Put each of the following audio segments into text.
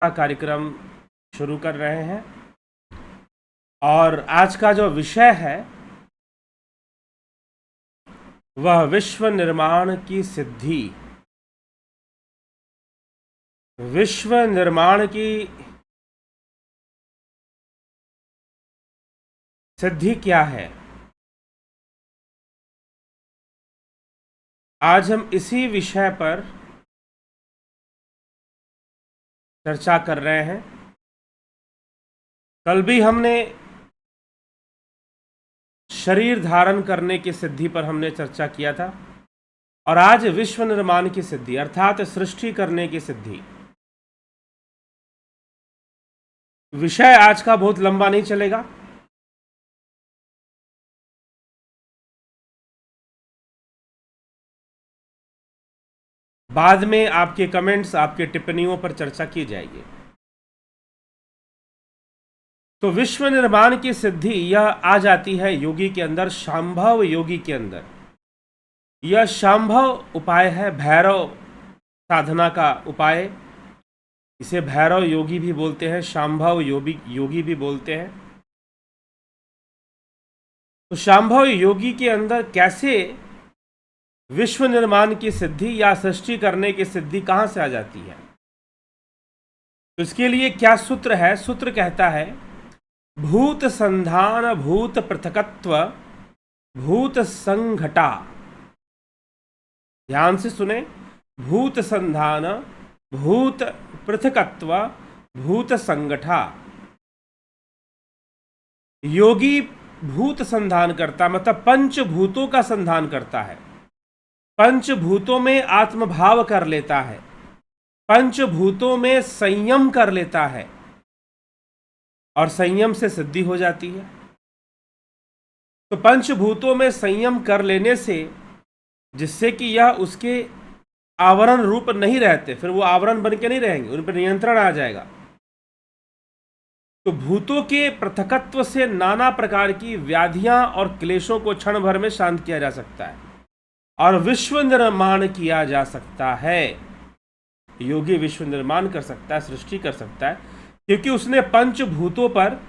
कार्यक्रम शुरू कर रहे हैं और आज का जो विषय है वह विश्व निर्माण की सिद्धि। विश्व निर्माण की सिद्धि क्या है, आज हम इसी विषय पर चर्चा कर रहे हैं। कल भी हमने शरीर धारण करने की सिद्धि पर हमने चर्चा किया था और आज विश्व निर्माण की सिद्धि अर्थात सृष्टि करने की सिद्धि। विषय आज का बहुत लंबा नहीं चलेगा, बाद में आपके कमेंट्स, आपके टिप्पणियों पर चर्चा की जाएगी। तो विश्व निर्माण की सिद्धि यह आ जाती है योगी के अंदर, शांभव योगी के अंदर। यह शांभव उपाय है, भैरव साधना का उपाय। इसे भैरव योगी भी बोलते हैं, शांभव योगी भी बोलते हैं। तो शांभव योगी के अंदर कैसे विश्व निर्माण की सिद्धि या सृष्टि करने की सिद्धि कहां से आ जाती है, तो इसके लिए क्या सूत्र है? सूत्र कहता है भूत संधान भूत पृथकत्व भूत संघटा। ध्यान से सुने, भूत संधान भूत पृथकत्व भूत संगठा। योगी भूत संधान करता मतलब पंचभूतों का संधान करता है, पंचभूतों में आत्मभाव कर लेता है, पंचभूतों में संयम कर लेता है और संयम से सिद्धि हो जाती है। तो पंचभूतों में संयम कर लेने से, जिससे कि यह उसके आवरण रूप नहीं रहते, फिर वो आवरण बन के नहीं रहेंगे, उन पर नियंत्रण आ जाएगा। तो भूतों के पृथकत्व से नाना प्रकार की व्याधियां और क्लेशों को क्षण भर में शांत किया जा सकता है और विश्व निर्माण किया जा सकता है। योगी विश्व निर्माण कर सकता है, सृष्टि कर सकता है, क्योंकि उसने पंचभूतों पर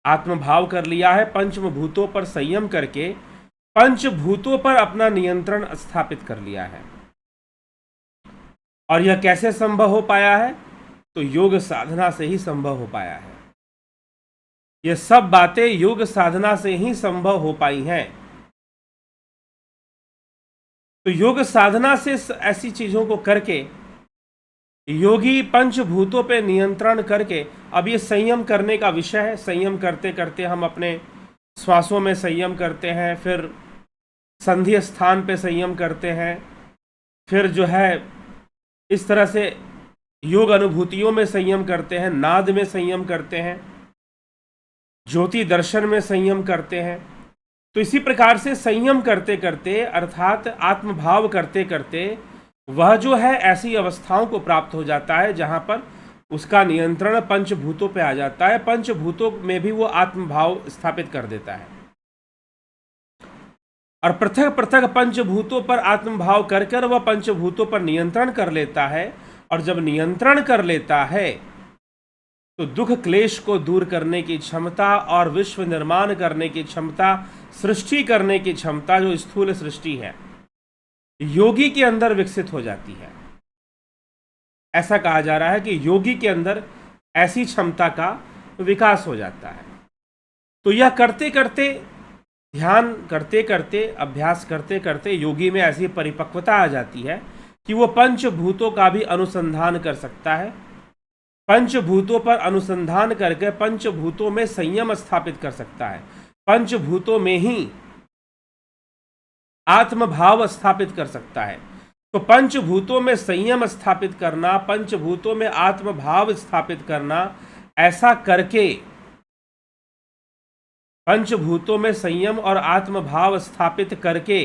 आत्मभाव कर लिया है, पंचभूतों पर संयम करके पंचभूतों पर अपना नियंत्रण स्थापित कर लिया है। और यह कैसे संभव हो पाया है? तो योग साधना से ही संभव हो पाया है। यह सब बातें योग साधना से ही संभव हो पाई हैं। तो योग साधना से ऐसी चीजों को करके योगी पंचभूतों पे नियंत्रण करके, अब ये संयम करने का विषय है। संयम करते करते हम अपने श्वासों में संयम करते हैं, फिर संधि स्थान पे संयम करते हैं, फिर जो है इस तरह से योग अनुभूतियों में संयम करते हैं, नाद में संयम करते हैं, ज्योति दर्शन में संयम करते हैं। तो इसी प्रकार से संयम करते करते अर्थात आत्मभाव करते करते वह जो है ऐसी अवस्थाओं को प्राप्त हो जाता है जहां पर उसका नियंत्रण पंचभूतों पे आ जाता है, पंचभूतों में भी वो आत्मभाव स्थापित कर देता है और पृथक पृथक पंचभूतों पर आत्मभाव कर कर वह पंचभूतों पर नियंत्रण कर लेता है। और जब नियंत्रण कर लेता है तो दुख क्लेश को दूर करने की क्षमता और विश्व निर्माण करने की क्षमता, सृष्टि करने की क्षमता, जो स्थूल सृष्टि है, योगी के अंदर विकसित हो जाती है। ऐसा कहा जा रहा है कि योगी के अंदर ऐसी क्षमता का विकास हो जाता है। तो यह करते करते, ध्यान करते करते, अभ्यास करते करते योगी में ऐसी परिपक्वता आ जाती है कि वो पंचभूतों का भी अनुसंधान कर सकता है, पंचभूतों पर अनुसंधान करके पंचभूतों में संयम स्थापित कर सकता है, पंचभूतों में ही आत्मभाव स्थापित कर सकता है। तो पंचभूतों में संयम स्थापित करना, पंचभूतों में आत्मभाव स्थापित करना, ऐसा करके पंचभूतों में संयम और आत्मभाव स्थापित करके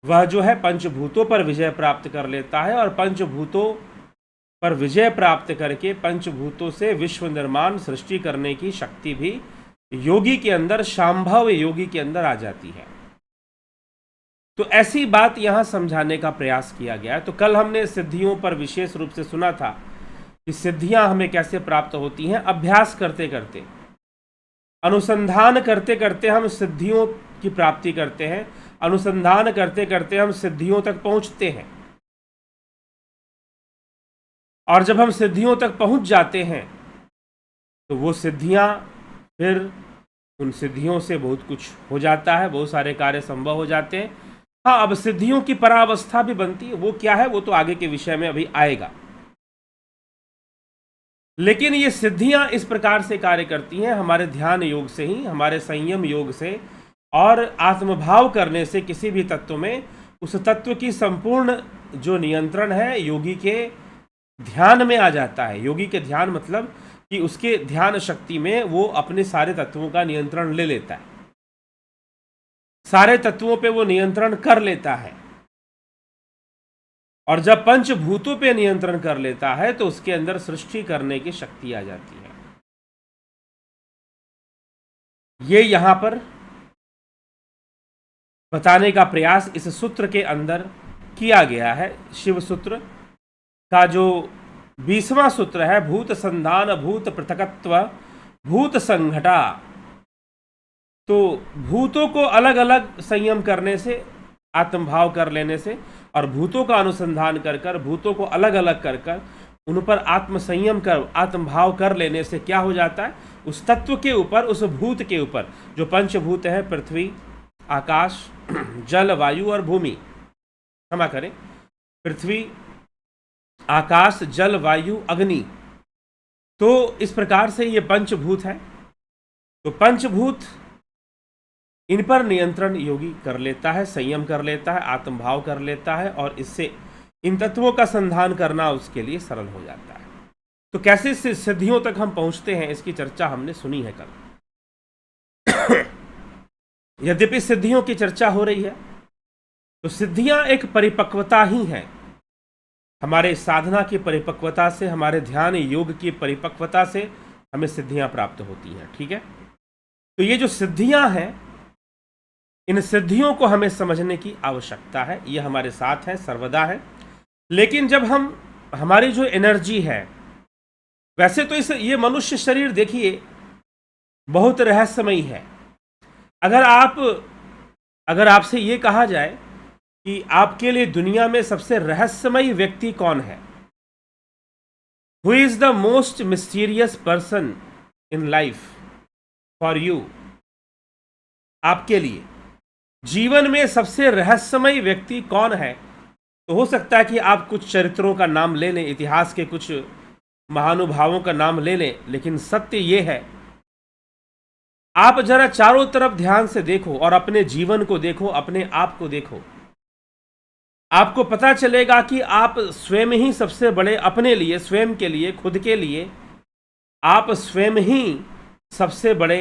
वह जो है पंचभूतों पर विजय प्राप्त कर लेता है और पंचभूतों पर विजय प्राप्त करके पंचभूतों से विश्व निर्माण सृष्टि करने की शक्ति भी योगी के अंदर, शांभव योगी के अंदर आ जाती है। तो ऐसी बात यहां समझाने का प्रयास किया गया है। तो कल हमने सिद्धियों पर विशेष रूप से सुना था कि सिद्धियां हमें कैसे प्राप्त होती हैं। अभ्यास करते करते, अनुसंधान करते करते हम सिद्धियों की प्राप्ति करते हैं। अनुसंधान करते करते हम सिद्धियों तक पहुंचते हैं, और जब हम सिद्धियों तक पहुंच जाते हैं तो वो सिद्धियां, फिर उन सिद्धियों से बहुत कुछ हो जाता है, बहुत सारे कार्य संभव हो जाते हैं। हाँ, अब सिद्धियों की परावस्था भी बनती है। वो क्या है, वो तो आगे के विषय में अभी आएगा। लेकिन ये सिद्धियां इस प्रकार से कार्य करती हैं, हमारे ध्यान योग से ही, हमारे संयम योग से और आत्मभाव करने से किसी भी तत्व में उस तत्व की संपूर्ण जो नियंत्रण है योगी के ध्यान में आ जाता है। योगी के ध्यान मतलब कि उसके ध्यान शक्ति में वो अपने सारे तत्वों का नियंत्रण ले लेता है, सारे तत्वों पे वो नियंत्रण कर लेता है। और जब पंचभूतों पे नियंत्रण कर लेता है तो उसके अंदर सृष्टि करने की शक्ति आ जाती है। ये यहां पर बताने का प्रयास इस सूत्र के अंदर किया गया है। शिव सूत्र का जो 20वां सूत्र है, भूत संधान भूत पृथकत्व भूत संघटा। तो भूतों को अलग अलग संयम करने से, आत्मभाव कर लेने से, और भूतों का अनुसंधान कर कर, भूतों को अलग अलग कर कर उन पर आत्म संयम कर, आत्मभाव कर लेने से क्या हो जाता है, उस तत्व के ऊपर, उस भूत के ऊपर जो पंचभूत है, पृथ्वी, आकाश, जल, वायु और भूमि, क्षमा करें, पृथ्वी, आकाश, जल, वायु, अग्नि। तो इस प्रकार से ये पंचभूत है। तो पंचभूत, इन पर नियंत्रण योगी कर लेता है, संयम कर लेता है, आत्मभाव कर लेता है, और इससे इन तत्वों का संधान करना उसके लिए सरल हो जाता है। तो कैसे सिद्धियों तक हम पहुंचते हैं, इसकी चर्चा हमने सुनी है कल। यद्यपि सिद्धियों की चर्चा हो रही है, तो सिद्धियां एक परिपक्वता ही है। हमारे साधना की परिपक्वता से, हमारे ध्यान योग की परिपक्वता से हमें सिद्धियां प्राप्त होती हैं। ठीक है, तो ये जो सिद्धियां हैं, इन सिद्धियों को हमें समझने की आवश्यकता है। ये हमारे साथ है, सर्वदा है। लेकिन जब हमारी जो एनर्जी है, वैसे तो ये मनुष्य शरीर देखिए बहुत रहस्यमयी है। अगर आपसे ये कहा जाए कि आपके लिए दुनिया में सबसे रहस्यमयी व्यक्ति कौन है, who is the most mysterious person in life for you, आपके लिए जीवन में सबसे रहस्यमयी व्यक्ति कौन है, तो हो सकता है कि आप कुछ चरित्रों का नाम ले लें, इतिहास के कुछ महानुभावों का नाम ले लें, लेकिन सत्य ये है, आप जरा चारों तरफ ध्यान से देखो और अपने जीवन को देखो, अपने आप को देखो, आपको पता चलेगा कि आप स्वयं ही सबसे बड़े, अपने लिए, स्वयं के लिए, खुद के लिए आप स्वयं ही सबसे बड़े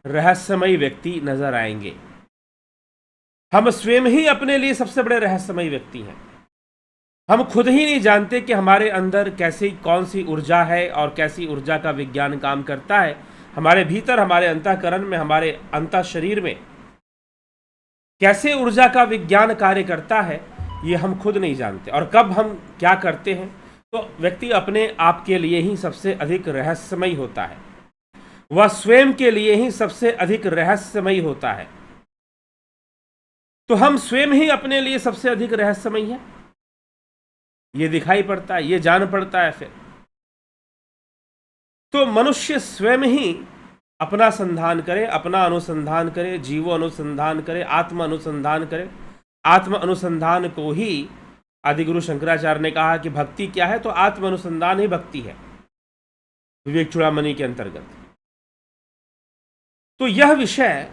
रहस्यमयी व्यक्ति नजर आएंगे। हम स्वयं ही अपने लिए सबसे बड़े रहस्यमयी व्यक्ति हैं। हम खुद ही नहीं जानते कि हमारे अंदर कैसी, कौन सी ऊर्जा है और कैसी ऊर्जा का विज्ञान काम करता है हमारे भीतर, हमारे अंतःकरण में, हमारे अंतः शरीर में कैसे ऊर्जा का विज्ञान कार्य करता है, ये हम खुद नहीं जानते। और कब हम क्या करते हैं, तो व्यक्ति अपने आप के लिए ही सबसे अधिक रहस्यमयी होता है, वह स्वयं के लिए ही सबसे अधिक रहस्यमयी होता है। तो हम स्वयं ही अपने लिए सबसे अधिक रहस्यमयी है, ये दिखाई पड़ता है, ये जान पड़ता है। फिर तो मनुष्य स्वयं ही अपना संधान करे, अपना अनुसंधान करे, जीवो अनुसंधान करे, आत्म अनुसंधान करे। आत्म अनुसंधान को ही आदिगुरु शंकराचार्य ने कहा कि भक्ति क्या है, तो आत्म अनुसंधान ही भक्ति है, विवेक चूड़ामणि के अंतर्गत। तो यह विषय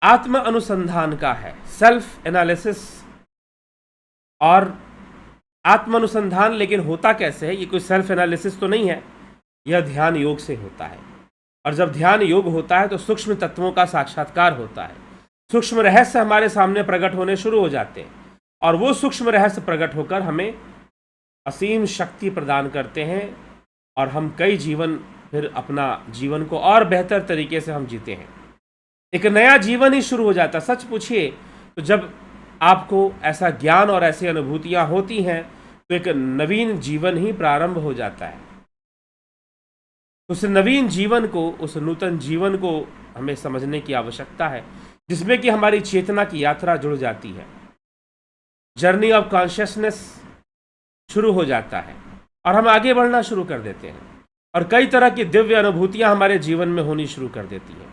आत्म अनुसंधान का है, सेल्फ एनालिसिस और आत्म अनुसंधान। लेकिन होता कैसे है, ये कोई सेल्फ एनालिसिस तो नहीं है, यह ध्यान योग से होता है। और जब ध्यान योग होता है तो सूक्ष्म तत्वों का साक्षात्कार होता है, सूक्ष्म रहस्य हमारे सामने प्रकट होने शुरू हो जाते हैं, और वो सूक्ष्म रहस्य प्रकट होकर हमें असीम शक्ति प्रदान करते हैं, और हम कई जीवन, फिर अपना जीवन को और बेहतर तरीके से हम जीते हैं। एक नया जीवन ही शुरू हो जाता है। सच पूछिए तो जब आपको ऐसा ज्ञान और ऐसी अनुभूतियां होती हैं तो एक नवीन जीवन ही प्रारंभ हो जाता है। उस नवीन जीवन को, उस नूतन जीवन को हमें समझने की आवश्यकता है, जिसमें कि हमारी चेतना की यात्रा जुड़ जाती है, जर्नी ऑफ कॉन्शियसनेस शुरू हो जाता है और हम आगे बढ़ना शुरू कर देते हैं और कई तरह की दिव्य अनुभूतियां हमारे जीवन में होनी शुरू कर देती हैं।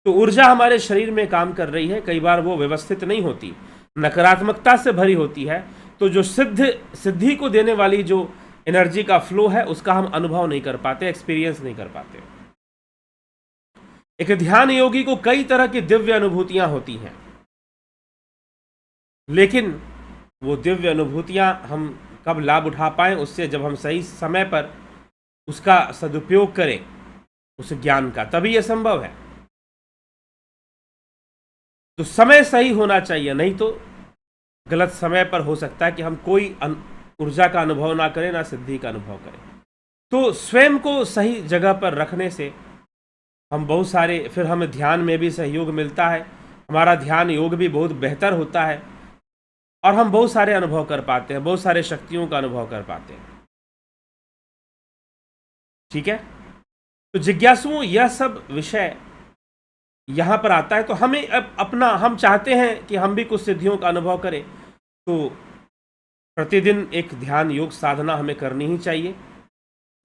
तो ऊर्जा हमारे शरीर में काम कर रही है, कई बार वो व्यवस्थित नहीं होती, नकारात्मकता से भरी होती है। तो जो सिद्धि को देने वाली जो एनर्जी का फ्लो है, उसका हम अनुभव नहीं कर पाते, एक्सपीरियंस नहीं कर पाते। एक ध्यान योगी को कई तरह की दिव्य अनुभूतियां होती हैं, लेकिन वो दिव्य अनुभूतियां हम कब लाभ उठा पाएं उससे, जब हम सही समय पर उसका सदुपयोग करें उस ज्ञान का, तभी यह संभव है। तो समय सही होना चाहिए, नहीं तो गलत समय पर हो सकता है कि हम कोई ऊर्जा का अनुभव ना करें, ना सिद्धि का अनुभव करें। तो स्वयं को सही जगह पर रखने से हम बहुत सारे, फिर हमें ध्यान में भी सहयोग मिलता है, हमारा ध्यान योग भी बहुत बेहतर होता है और हम बहुत सारे अनुभव कर पाते हैं, बहुत सारे शक्तियों का अनुभव कर पाते हैं। ठीक है, तो जिज्ञासुओं यह सब विषय यहाँ पर आता है। तो हमें अब अपना, हम चाहते हैं कि हम भी कुछ सिद्धियों का अनुभव करें, तो प्रतिदिन एक ध्यान योग साधना हमें करनी ही चाहिए।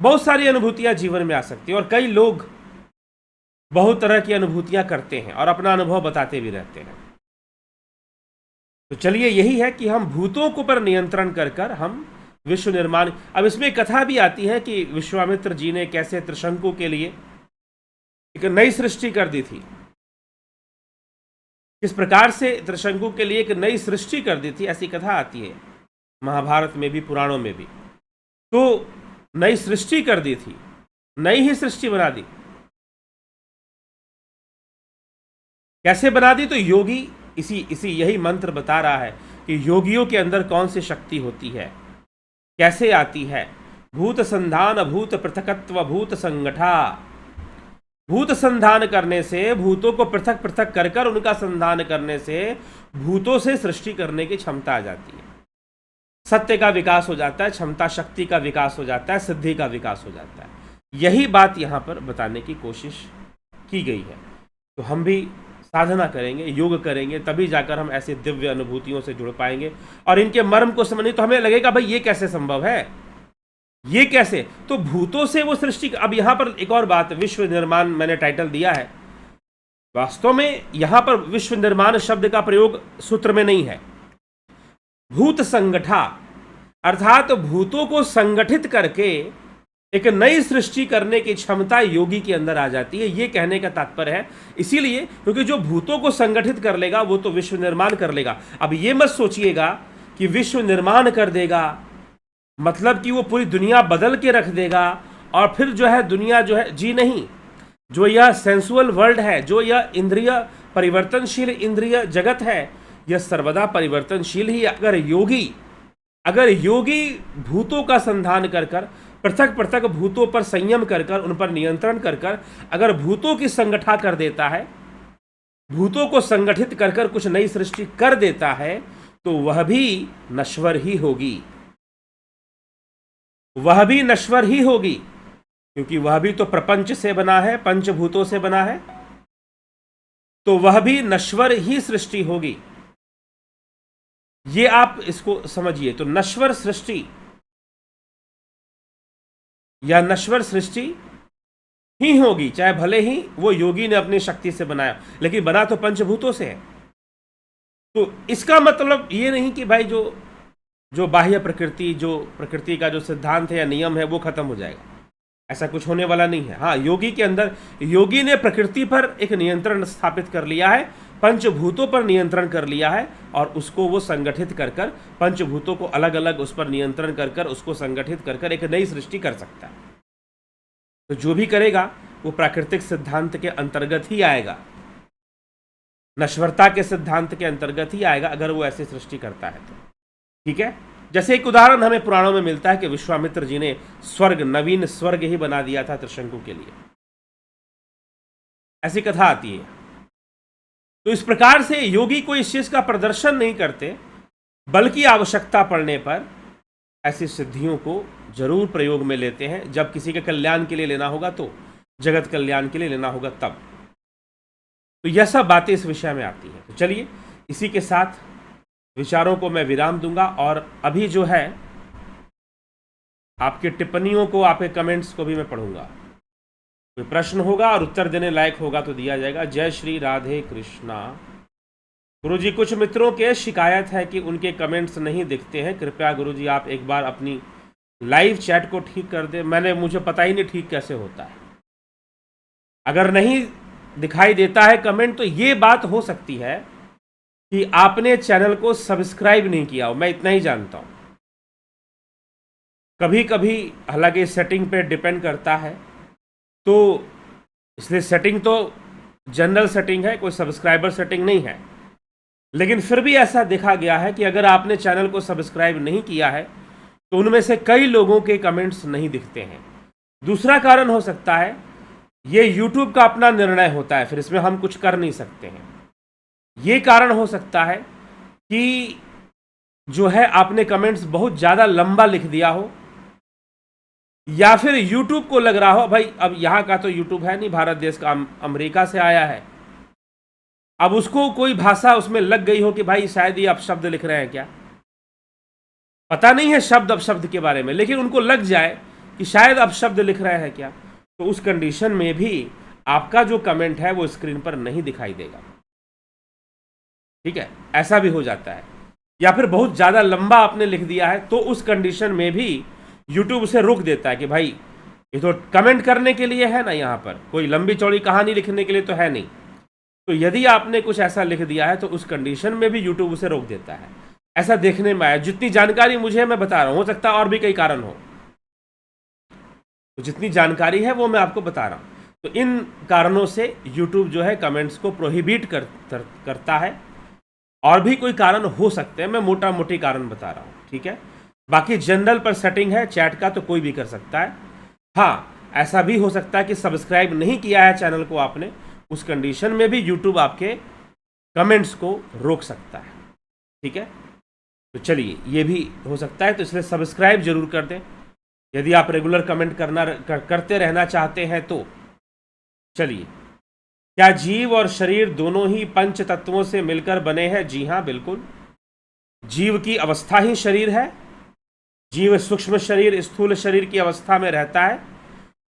बहुत सारी अनुभूतियां जीवन में आ सकती हैं और कई लोग बहुत तरह की अनुभूतियां करते हैं और अपना अनुभव बताते भी रहते हैं। तो चलिए, यही है कि हम भूतों को पर नियंत्रण कर कर हम विश्व निर्माण। अब इसमें कथा भी आती है कि विश्वामित्र जी ने कैसे त्रिशंकु के लिए एक नई सृष्टि कर दी थी, किस प्रकार से त्रिशंकु के लिए एक नई सृष्टि कर दी थी, ऐसी कथा आती है महाभारत में भी, पुराणों में भी। तो नई सृष्टि कर दी थी, नई ही सृष्टि बना दी। कैसे बना दी? तो योगी इसी यही मंत्र बता रहा है कि योगियों के अंदर कौन सी शक्ति होती है, कैसे आती है। भूत संधान भूत पृथकत्व भूत संगठा। भूत संधान करने से, भूतों को पृथक पृथक कर कर उनका संधान करने से भूतों से सृष्टि करने की क्षमता आ जाती है। सत्य का विकास हो जाता है, क्षमता शक्ति का विकास हो जाता है, सिद्धि का विकास हो जाता है। यही बात यहाँ पर बताने की कोशिश की गई है। तो हम भी साधना करेंगे, योग करेंगे, तभी जाकर हम ऐसे दिव्य अनुभूतियों से जुड़ पाएंगे और इनके मर्म को समझने, तो हमें लगेगा भाई ये कैसे संभव है, ये कैसे। तो भूतों से वो सृष्टि। अब यहां पर एक और बात, विश्व निर्माण मैंने टाइटल दिया है, वास्तव में यहां पर विश्व निर्माण शब्द का प्रयोग सूत्र में नहीं है। भूत संगठा अर्थात भूतों को संगठित करके एक नई सृष्टि करने की क्षमता योगी के अंदर आ जाती है, ये कहने का तात्पर्य है। इसीलिए क्योंकि जो भूतों को संगठित कर लेगा वो तो विश्व निर्माण कर लेगा। अब ये मत सोचिएगा कि विश्व निर्माण कर देगा मतलब कि वो पूरी दुनिया बदल के रख देगा और फिर जो है दुनिया जो है, जी नहीं। जो यह सेंसुअल वर्ल्ड है, जो यह इंद्रिय परिवर्तनशील इंद्रिय जगत है, यह सर्वदा परिवर्तनशील ही। अगर योगी भूतों का संधान कर कर, पृथक पृथक भूतों पर संयम कर कर, उन पर नियंत्रण कर कर अगर भूतों की संगठा कर देता है, भूतों को संगठित कर कर कुछ नई सृष्टि कर देता है, तो वह भी नश्वर ही होगी, वह भी नश्वर ही होगी, क्योंकि वह भी तो प्रपंच से बना है, पंचभूतों से बना है, तो वह भी नश्वर ही सृष्टि होगी। ये आप इसको समझिए। तो नश्वर सृष्टि या नश्वर सृष्टि ही होगी, चाहे भले ही वो योगी ने अपनी शक्ति से बनाया, लेकिन बना तो पंचभूतों से है। तो इसका मतलब ये नहीं कि भाई जो बाह्य प्रकृति, जो प्रकृति का जो सिद्धांत है या नियम है वो खत्म हो जाएगा, ऐसा कुछ होने वाला नहीं है। हाँ, योगी के अंदर, योगी ने प्रकृति पर एक नियंत्रण स्थापित कर लिया है, पंचभूतों पर नियंत्रण कर लिया है और उसको वो संगठित कर कर, पंचभूतों को अलग अलग उस पर नियंत्रण कर कर, उसको संगठित कर कर एक नई सृष्टि कर सकता है। तो जो भी करेगा वो प्राकृतिक सिद्धांत के अंतर्गत ही आएगा, नश्वरता के सिद्धांत के अंतर्गत ही आएगा, अगर वो ऐसी सृष्टि करता है तो। ठीक है, जैसे एक उदाहरण हमें पुराणों में मिलता है कि विश्वामित्र जी ने स्वर्ग, नवीन स्वर्ग ही बना दिया था त्रिशंकु के लिए, ऐसी कथा आती है। तो इस प्रकार से योगी कोई इस चीज का प्रदर्शन नहीं करते, बल्कि आवश्यकता पड़ने पर ऐसी सिद्धियों को जरूर प्रयोग में लेते हैं। जब किसी के कल्याण के लिए लेना होगा तो जगत कल्याण के लिए लेना होगा तब। तो यह सब बातें इस विषय में आती हैं। तो चलिए इसी के साथ विचारों को मैं विराम दूंगा और अभी जो है आपकी टिप्पणियों को, आपके कमेंट्स को भी मैं पढ़ूंगा। कोई प्रश्न होगा और उत्तर देने लायक होगा तो दिया जाएगा। जय श्री राधे कृष्णा। गुरुजी, कुछ मित्रों के शिकायत है कि उनके कमेंट्स नहीं दिखते हैं। कृपया गुरुजी आप एक बार अपनी लाइव चैट को ठीक कर दे। मुझे पता ही नहीं ठीक कैसे होता है। अगर नहीं दिखाई देता है कमेंट तो ये बात हो सकती है कि आपने चैनल को सब्सक्राइब नहीं किया हो, मैं इतना ही जानता हूं। कभी कभी हालांकि सेटिंग पे डिपेंड करता है, तो इसलिए सेटिंग तो जनरल सेटिंग है, कोई सब्सक्राइबर सेटिंग नहीं है। लेकिन फिर भी ऐसा देखा गया है कि अगर आपने चैनल को सब्सक्राइब नहीं किया है तो उनमें से कई लोगों के कमेंट्स नहीं दिखते हैं। दूसरा कारण हो सकता है, ये YouTube का अपना निर्णय होता है, फिर इसमें हम कुछ कर नहीं सकते हैं। ये कारण हो सकता है कि जो है आपने कमेंट्स बहुत ज़्यादा लंबा लिख दिया हो, या फिर YouTube को लग रहा हो भाई अब यहाँ का तो YouTube है नहीं, भारत देश का, अमेरिका से आया है। अब उसको कोई भाषा उसमें लग गई हो कि भाई शायद ये अपशब्द लिख रहे हैं क्या, पता नहीं है शब्द अपशब्द के बारे में, लेकिन उनको लग जाए कि शायद अपशब्द लिख रहे हैं क्या, तो उस कंडीशन में भी आपका जो कमेंट है वो स्क्रीन पर नहीं दिखाई देगा। ठीक है, ऐसा भी हो जाता है। या फिर बहुत ज़्यादा लंबा आपने लिख दिया है तो उस कंडीशन में भी YouTube उसे रोक देता है कि भाई ये तो कमेंट करने के लिए है ना, यहाँ पर कोई लंबी चौड़ी कहानी लिखने के लिए तो है नहीं। तो यदि आपने कुछ ऐसा लिख दिया है तो उस कंडीशन में भी YouTube उसे रोक देता है। ऐसा देखने में आया। जितनी जानकारी मुझे है मैं बता रहा हूँ, हो सकता है और भी कई कारण हो, तो जितनी जानकारी है वो मैं आपको बता रहा हूँ। तो इन कारणों से YouTube जो है कमेंट्स को प्रोहिबिट करता है, और भी कोई कारण हो सकते हैं, मैं मोटा मोटी कारण बता रहा हूँ। ठीक है, बाकी जनरल पर सेटिंग है चैट का तो कोई भी कर सकता है। हाँ, ऐसा भी हो सकता है कि सब्सक्राइब नहीं किया है चैनल को आपने, उस कंडीशन में भी YouTube आपके कमेंट्स को रोक सकता है। ठीक है, तो चलिए ये भी हो सकता है, तो इसलिए सब्सक्राइब जरूर कर दें यदि आप रेगुलर कमेंट करते रहना चाहते हैं तो। चलिए, क्या जीव और शरीर दोनों ही पंच तत्वों से मिलकर बने हैं? जी हाँ, बिल्कुल। जीव की अवस्था ही शरीर है। जीव सूक्ष्म शरीर, स्थूल शरीर की अवस्था में रहता है,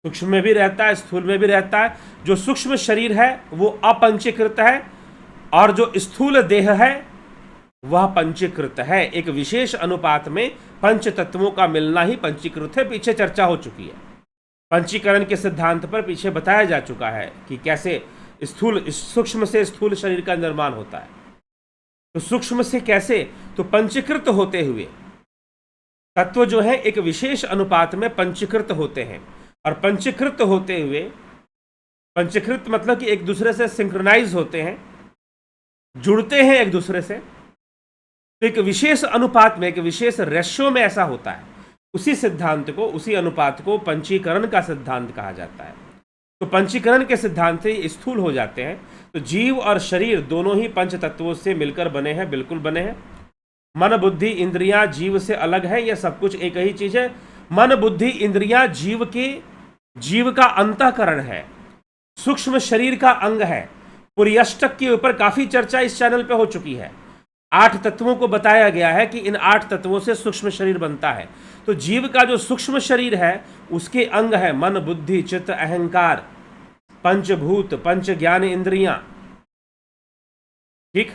सूक्ष्म में भी रहता है, स्थूल में भी रहता है। जो सूक्ष्म शरीर है वो अपंचीकृत है और जो स्थूल देह है वह पंचीकृत है। एक विशेष अनुपात में पंच तत्वों का मिलना ही पंचीकृत है। पीछे चर्चा हो चुकी है, पंचीकरण के सिद्धांत पर पीछे बताया जा चुका है कि कैसे सूक्ष्म से स्थूल शरीर का निर्माण होता है। तो सूक्ष्म से कैसे, तो पंचीकृत होते हुए तत्व जो है एक विशेष अनुपात में पंचीकृत होते हैं, और पंचीकृत होते हुए, पंचीकृत मतलब कि एक दूसरे से सिंक्रोनाइज होते हैं, जुड़ते हैं एक दूसरे से। तो एक विशेष अनुपात में, एक विशेष रेशियो में ऐसा होता है। उसी सिद्धांत को, उसी अनुपात को पंचीकरण का सिद्धांत कहा जाता है। तो पंचीकरण के सिद्धांत से स्थूल हो जाते हैं। तो जीव और शरीर दोनों ही पंच तत्वों से मिलकर बने हैं, बिल्कुल बने हैं। मन बुद्धि इंद्रियां जीव से अलग है, यह सब कुछ एक ही चीज है। मन बुद्धि इंद्रियां जीव का अंतःकरण है, सूक्ष्म शरीर का अंग है। पुर्यष्टक के ऊपर काफी चर्चा इस चैनल पे हो चुकी है। 8 तत्वों को बताया गया है कि इन 8 तत्वों से सूक्ष्म शरीर बनता है। तो जीव का जो सूक्ष्म शरीर है उसके अंग है मन बुद्धि चित्त अहंकार, पंचभूत, पंच ज्ञान इंद्रियां। ठीक,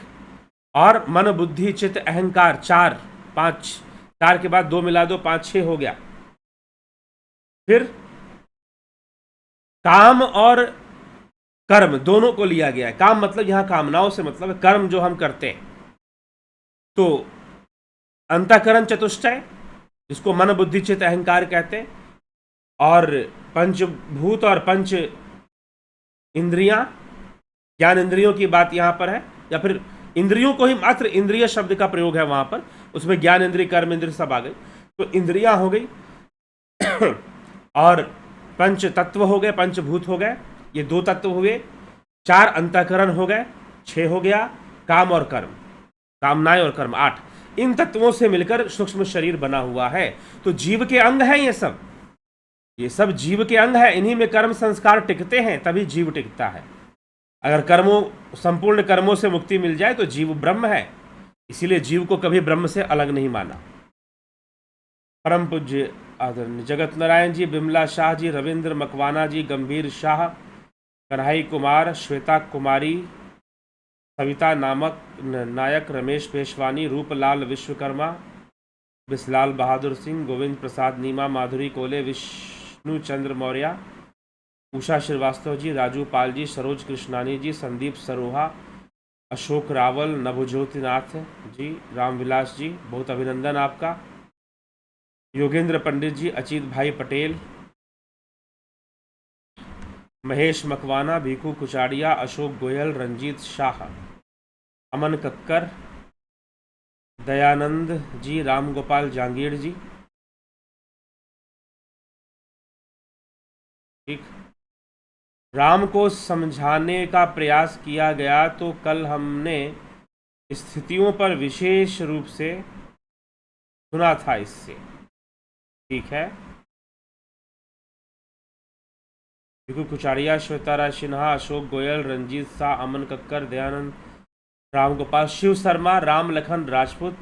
और मन बुद्धि चित्त अहंकार 4 के बाद 2 मिला दो 5 6 हो गया। फिर काम और कर्म दोनों को लिया गया है। काम मतलब यहां कामनाओं से मतलब है, कर्म जो हम करते हैं। तो अंतःकरण चतुष्टय, जिसको मन बुद्धि चित्त अहंकार कहते हैं, और पंचभूत और पंच इंद्रियां, ज्ञान इंद्रियों की बात यहां पर है, या फिर इंद्रियों को ही मात्र इंद्रिय शब्द का प्रयोग है वहां पर, उसमें ज्ञान इंद्रिय कर्म इंद्रिय सब आ गई। तो इंद्रियां हो गई और पंच तत्व हो गए, पंचभूत हो गए, ये 2 तत्व हुए। 4 अंतःकरण हो गए, 6 हो गया काम और कर्म, कामनाएं और कर्म 8। इन तत्वों से मिलकर सूक्ष्म शरीर बना हुआ है। तो जीव के अंग है ये सब। ये सब जीव के अंग है, इन्हीं में कर्म संस्कार टिकते हैं, तभी जीव टिकता है। अगर संपूर्ण कर्मों से मुक्ति मिल जाए तो जीव ब्रह्म है, इसीलिए जीव को कभी ब्रह्म से अलग नहीं माना। परम पूज्य आदरणीय जगत नारायण जी, बिमला शाह जी, रविंद्र मकवाना जी, गंभीर शाह, कन्हई कुमार, श्वेता कुमारी, सविता नायक, रमेश पेशवानी, रूपलाल विश्वकर्मा, बिस्लाल बहादुर सिंह, गोविंद प्रसाद नीमा, माधुरी कोले, विष्णु चंद्र मौर्य, उषा श्रीवास्तव जी, राजू पाल जी, सरोज कृष्णानी जी, संदीप सरोहा, अशोक रावल, नभज्योतिनाथ जी, रामविलास जी, बहुत अभिनंदन आपका। योगेंद्र पंडित जी, अचित भाई पटेल, महेश मकवाना, भीखू कुचाड़िया, अशोक गोयल, रंजीत शाह, अमन कक्कर, दयानंद जी, राम गोपाल जांगीर जी, ठीक। राम को समझाने का प्रयास किया गया तो कल हमने स्थितियों पर विशेष रूप से सुना था इससे, ठीक है। भिखू कुचाड़िया, श्वेतारा सिन्हा, अशोक गोयल, रंजीत शाह, अमन कक्कर, दयानंद, राम गोपाल, शिव शर्मा, राम लखन राजपूत,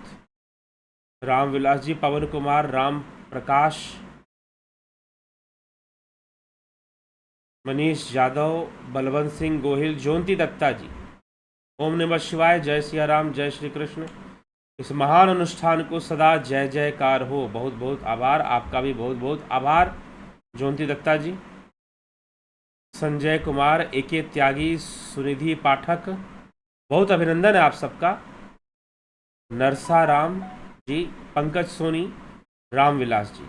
राम विलास जी, पवन कुमार, राम प्रकाश, मनीष यादव, बलवंत सिंह गोहिल, ज्योति दत्ता जी। ओम नमः शिवाय, जय सिया राम, जय श्री कृष्ण। इस महान अनुष्ठान को सदा जय जयकार हो। बहुत बहुत आभार, आपका भी बहुत बहुत आभार ज्योति दत्ता जी। संजय कुमार, एके त्यागी, सुनिधि पाठक, बहुत अभिनंदन है आप सबका। नरसा राम जी, पंकज सोनी, रामविलास जी,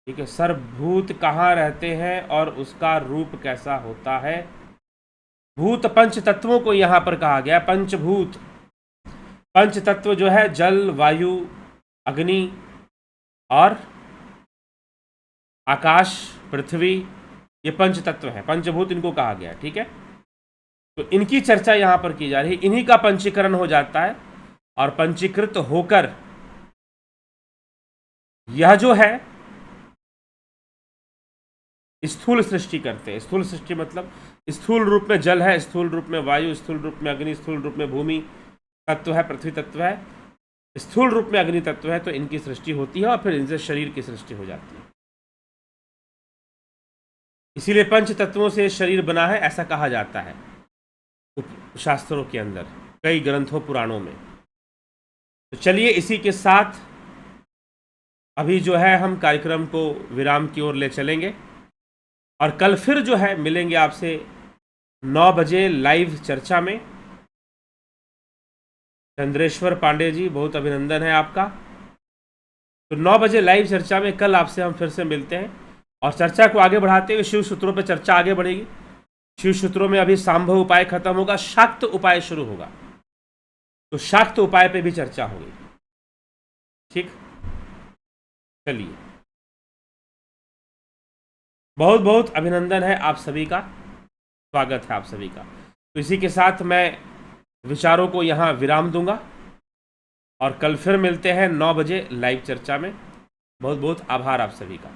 ठीक है। सर, भूत कहाँ रहते हैं और उसका रूप कैसा होता है? भूत पंच तत्वों को यहाँ पर कहा गया, पंचभूत। पंच तत्व जो है जल, वायु, अग्नि और आकाश, पृथ्वी, ये पंच तत्व है, पंचभूत इनको कहा गया, ठीक है। तो इनकी चर्चा यहाँ पर की जा रही है, इन्हीं का पंचीकरण हो जाता है और पंचीकृत होकर यह जो है स्थूल सृष्टि करते हैं। स्थूल सृष्टि मतलब स्थूल रूप में जल है, स्थूल रूप में वायु, स्थूल रूप में अग्नि, स्थूल रूप में भूमि तत्व है, पृथ्वी तत्व है, स्थूल रूप में अग्नि तत्व है। तो इनकी सृष्टि होती है और फिर इनसे शरीर की सृष्टि हो जाती है। इसीलिए पंच तत्वों से शरीर बना है ऐसा कहा जाता है शास्त्रों के अंदर, कई ग्रंथों, पुराणों में। तो चलिए इसी के साथ अभी जो है हम कार्यक्रम को विराम की ओर ले चलेंगे और कल फिर जो है मिलेंगे आपसे 9 बजे लाइव चर्चा में। चंद्रेश्वर पांडे जी, बहुत अभिनंदन है आपका। तो 9 बजे लाइव चर्चा में कल आपसे हम फिर से मिलते हैं और चर्चा को आगे बढ़ाते हुए शिव सूत्रों पर चर्चा आगे बढ़ेगी। शिव सूत्रों में अभी सांभव उपाय खत्म होगा, शाक्त उपाय शुरू होगा, तो शाक्त उपाय पे भी चर्चा होगी, ठीक। चलिए, बहुत बहुत अभिनंदन है आप सभी का, स्वागत है आप सभी का। तो इसी के साथ मैं विचारों को यहाँ विराम दूंगा और कल फिर मिलते हैं 9 बजे लाइव चर्चा में। बहुत बहुत आभार आप सभी का।